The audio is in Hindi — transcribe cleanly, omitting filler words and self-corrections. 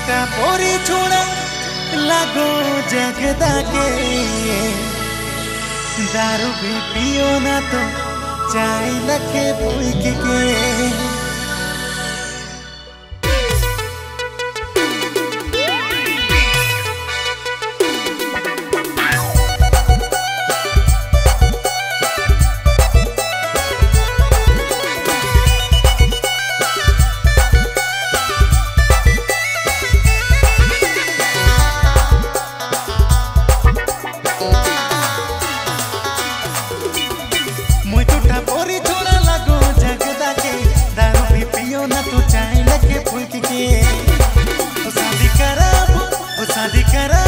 टूटा पोरी छोड़ा लगो जगदा के दारू भी पियो ना तो चाय लखे भूख के। शादी करा